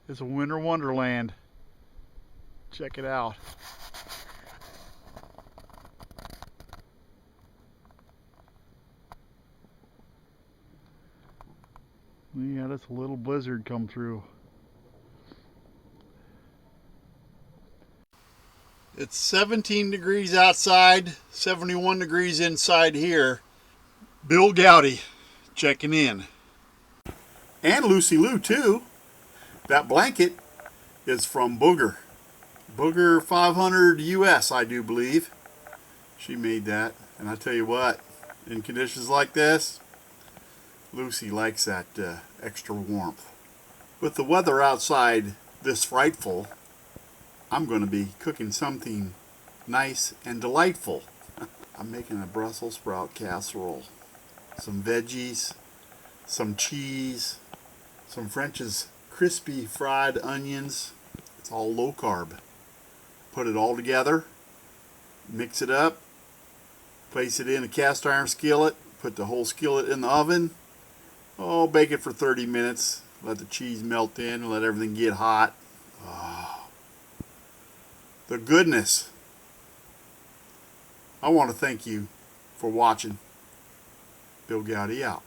It's a winter wonderland. Check it out. We had us a little blizzard come through. It's 17 degrees outside, 71 degrees inside here. Bill Goudy checking in. And Lucy Lou too. That blanket is from Booger. Booger 500 US, I do believe. She made that. And I tell you what, in conditions like this, Lucy likes that extra warmth. With the weather outside this frightful, I'm going to be cooking something nice and delightful. I'm making a Brussels sprout casserole. Some veggies, some cheese, some French's crispy fried onions. It's all low carb. Put it all together, mix it up, place it in a cast iron skillet, put the whole skillet in the oven. Oh, bake it for 30 minutes. Let the cheese melt in and let everything get hot. Oh, the goodness. I want to thank you for watching. Bill Goudy out.